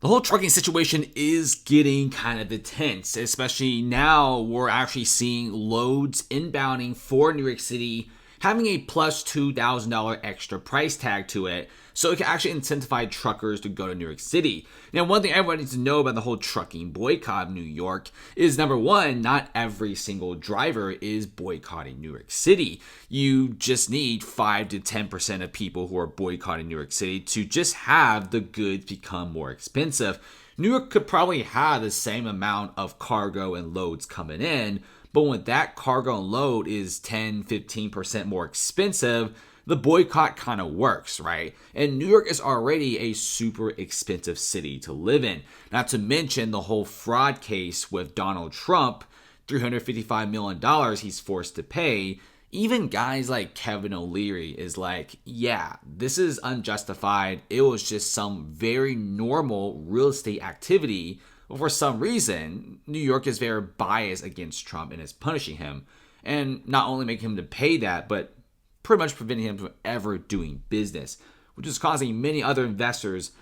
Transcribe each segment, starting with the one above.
The whole trucking situation is getting kind of intense, especially now we're actually seeing loads inbounding for New York City having a plus $2,000 extra price tag to it, so it can actually incentivize truckers to go to New York City. Now, one thing everyone needs to know about the whole trucking boycott of New York is, number one, not every single driver is boycotting New York City. You just need 5 to 10% of people who are boycotting New York City to just have the goods become more expensive. New York could probably have the same amount of cargo and loads coming in, but when that cargo and load is 10-15% more expensive, the boycott kind of works, right? And New York is already a super expensive city to live in. Not to mention the whole fraud case with Donald Trump, $355 million he's forced to pay. Even guys like Kevin O'Leary is like, yeah, this is unjustified. It was just some very normal real estate activity. But for some reason, New York is very biased against Trump and is punishing him. And not only making him to pay that, but pretty much preventing him from ever doing business, which is causing many other investors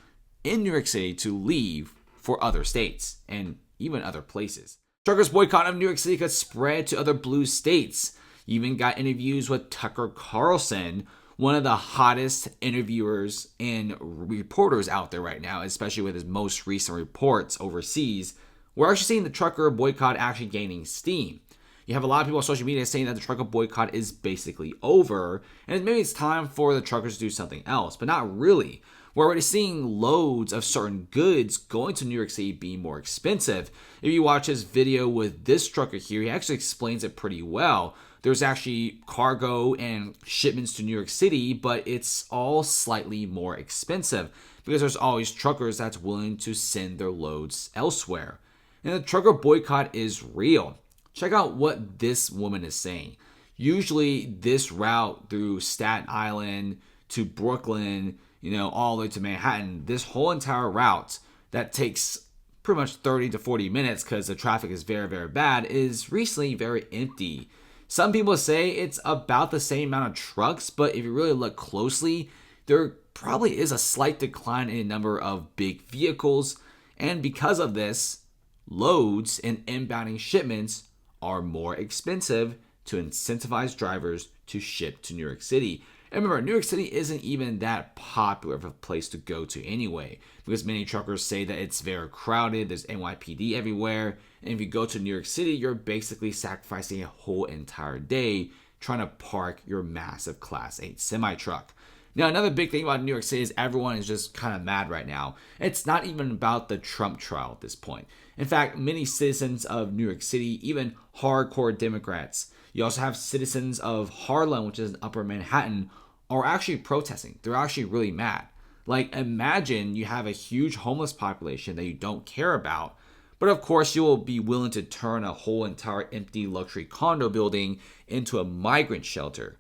in New York City to leave for other states and even other places. Truckers' boycott of New York City could spread to other blue states. You even got interviews with Tucker Carlson, one of the hottest interviewers and reporters out there right now, especially with his most recent reports overseas. We're actually seeing the trucker boycott actually gaining steam. You have a lot of people on social media saying that the trucker boycott is basically over, and maybe it's time for the truckers to do something else, but not really. We're already seeing loads of certain goods going to New York City being more expensive. If you watch his video with this trucker here, he actually explains it pretty well. There's actually cargo and shipments to New York City, but it's all slightly more expensive because there's always truckers that's willing to send their loads elsewhere. And the trucker boycott is real. Check out what this woman is saying. Usually this route through Staten Island to Brooklyn, all the way to Manhattan, this whole entire route that takes pretty much 30 to 40 minutes because the traffic is very, very bad, is recently very empty. Some people say it's about the same amount of trucks, but if you really look closely, there probably is a slight decline in the number of big vehicles. And because of this, loads and inbounding shipments are more expensive to incentivize drivers to ship to New York City. And remember, New York City isn't even that popular of a place to go to anyway, because many truckers say that it's very crowded, there's NYPD everywhere, and if you go to New York City, you're basically sacrificing a whole entire day trying to park your massive Class 8 semi-truck. Now, another big thing about New York City is everyone is just kind of mad right now. It's not even about the Trump trial at this point. In fact, many citizens of New York City, even hardcore Democrats, you also have citizens of Harlem, which is in Upper Manhattan, are actually protesting. They're actually really mad. Like, imagine you have a huge homeless population that you don't care about, but of course you will be willing to turn a whole entire empty luxury condo building into a migrant shelter,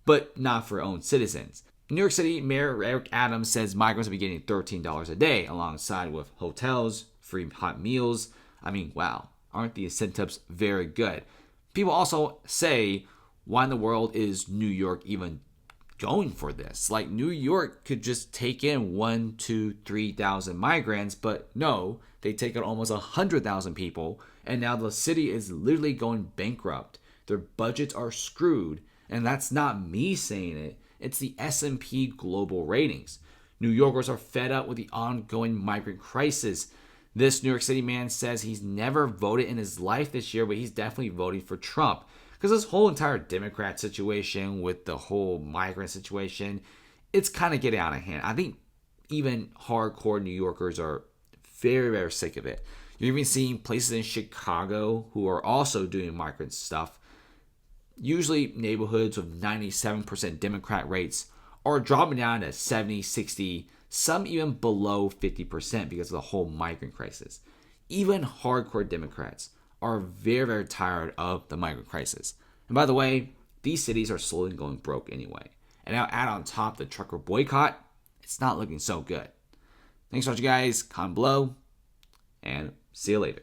but not for your own citizens. New York City Mayor Eric Adams says migrants will be getting $13 a day alongside with hotels, free hot meals. I mean, wow, aren't the incentives very good? People also say, why in the world is New York even going for this? Like, New York could just take in 1,000, 2,000, 3,000 migrants, but no, they take in almost 100,000 people, and now the city is literally going bankrupt. Their budgets are screwed, and that's not me saying it. It's the S&P Global Ratings. New Yorkers are fed up with the ongoing migrant crisis. This New York City man says he's never voted in his life this year, but he's definitely voting for Trump. Because this whole entire Democrat situation with the whole migrant situation, it's kind of getting out of hand. I think even hardcore New Yorkers are very, very sick of it. You're even seeing places in Chicago who are also doing migrant stuff. Usually neighborhoods with 97% Democrat rates are dropping down to 70, 60, some even below 50% because of the whole migrant crisis. Even hardcore Democrats are very, very tired of the migrant crisis. And by the way, these cities are slowly going broke anyway. And now add on top the trucker boycott, it's not looking so good. Thanks for watching, guys. Comment below, and see you later.